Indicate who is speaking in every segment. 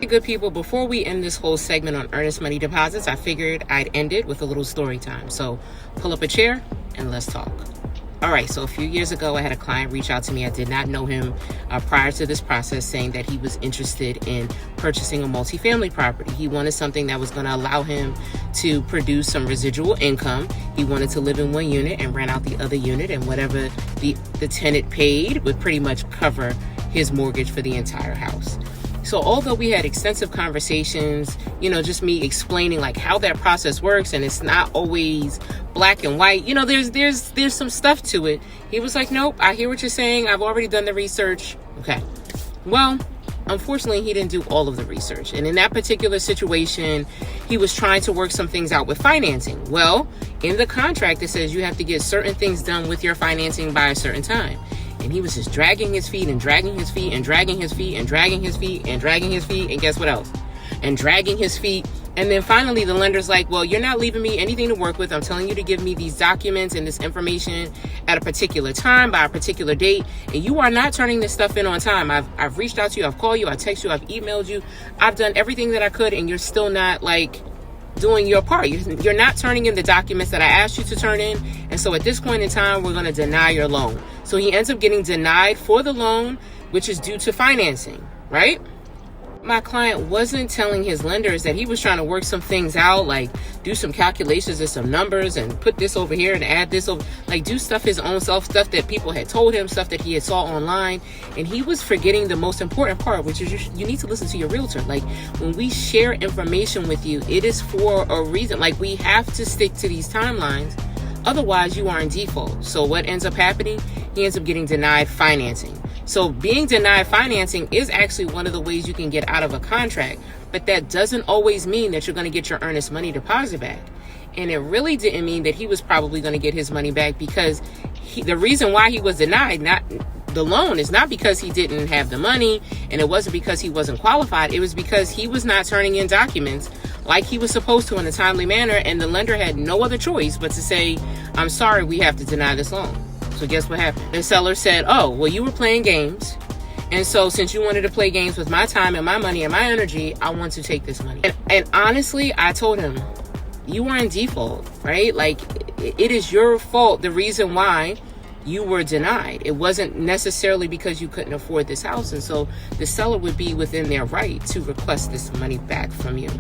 Speaker 1: good people, before we end this whole segment on earnest money deposits, I figured I'd end it with a little story time. So pull up a chair and let's talk. All right, so a few years ago, I had a client reach out to me. I did not know him prior to this process, saying that he was interested in purchasing a multifamily property. He wanted something that was going to allow him to produce some residual income. He wanted to live in one unit and rent out the other unit, and whatever the tenant paid would pretty much cover his mortgage for the entire house. So although we had extensive conversations, just me explaining like how that process works, and it's not always black and white, there's some stuff to it. He was like, nope, I hear what you're saying. I've already done the research. Okay. Well, unfortunately, he didn't do all of the research. And in that particular situation, he was trying to work some things out with financing. Well, in the contract, it says you have to get certain things done with your financing by a certain time. And he was just dragging his feet and dragging his feet and dragging his feet and dragging his feet and dragging his feet. And guess what else? And dragging his feet. And then finally, the lender's like, well, you're not leaving me anything to work with. I'm telling you to give me these documents and this information at a particular time by a particular date. And you are not turning this stuff in on time. I've reached out to you. I've called you. I text you. I've emailed you. I've done everything that I could. And you're still not doing your part. You're not turning in the documents that I asked you to turn in. And so at this point in time, we're going to deny your loan. So he ends up getting denied for the loan, which is due to financing, right? My client wasn't telling his lenders that he was trying to work some things out, like do some calculations and some numbers and put this over here and add this over, like do stuff his own self, stuff that people had told him, stuff that he had saw online. And he was forgetting the most important part, which is you need to listen to your realtor. Like when we share information with you, it is for a reason. Like we have to stick to these timelines. Otherwise, you are in default. So what ends up happening? He ends up getting denied financing. So being denied financing is actually one of the ways you can get out of a contract. But that doesn't always mean that you're going to get your earnest money deposit back. And it really didn't mean that he was probably going to get his money back, because the reason why he was denied, not the loan, is not because he didn't have the money, and it wasn't because he wasn't qualified. It was because he was not turning in documents like he was supposed to in a timely manner, and the lender had no other choice but to say, I'm sorry, we have to deny this loan. So guess what happened? The seller said, oh, well, you were playing games, and so since you wanted to play games with my time and my money and my energy, I want to take this money. And honestly, I told him, you were in default, right? Like, it is your fault, the reason why you were denied. It wasn't necessarily because you couldn't afford this house. And so the seller would be within their right to request this money back from you,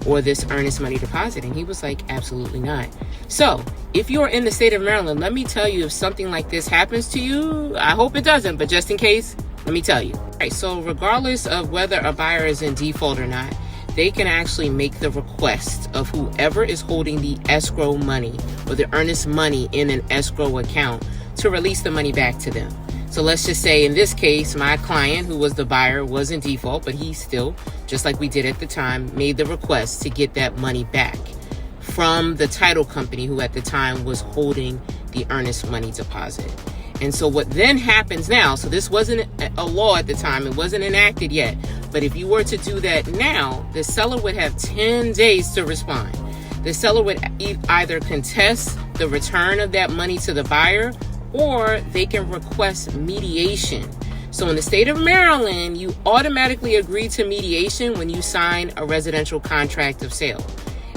Speaker 1: or this earnest money deposit. And he was like, absolutely not. So if you're in the state of Maryland, let me tell you, if something like this happens to you, I hope it doesn't, but just in case, let me tell you. All right, so regardless of whether a buyer is in default or not, they can actually make the request of whoever is holding the escrow money or the earnest money in an escrow account to release the money back to them. So let's just say in this case, my client, who was the buyer, was in default, but he still, just like we did at the time, made the request to get that money back from the title company who at the time was holding the earnest money deposit. And so what then happens now, so this wasn't a law at the time, it wasn't enacted yet, but if you were to do that now, the seller would have 10 days to respond. The seller would either contest the return of that money to the buyer, or they can request mediation. So in the state of Maryland, you automatically agree to mediation when you sign a residential contract of sale.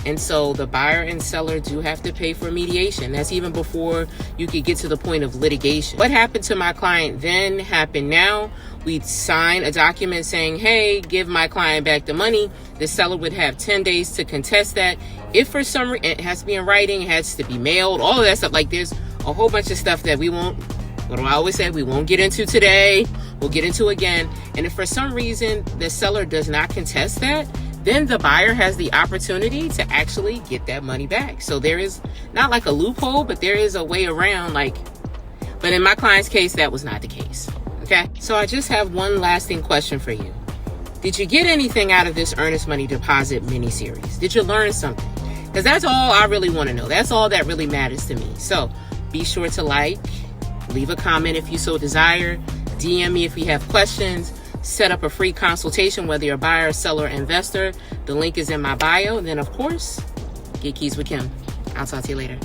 Speaker 1: And so the buyer and seller do have to pay for mediation. That's even before you could get to the point of litigation. What happened to my client then happened now. We'd sign a document saying, hey, give my client back the money. The seller would have 10 days to contest that. If for some reason, it has to be in writing, it has to be mailed, all of that stuff. Like there's a whole bunch of stuff that we won't, what do I always say? We won't get into today. We'll get into again. And if for some reason the seller does not contest that, then the buyer has the opportunity to actually get that money back. So there is not like a loophole, but there is a way around, but in my client's case, that was not the case. Okay. So I just have one lasting question for you. Did you get anything out of this earnest money deposit mini series? Did you learn something? Because that's all I really want to know. That's all that really matters to me. So be sure to leave a comment if you so desire, DM me if you have questions, set up a free consultation, whether you're a buyer, seller, or investor. The link is in my bio. And then, of course, get keys with Kim. I'll talk to you later.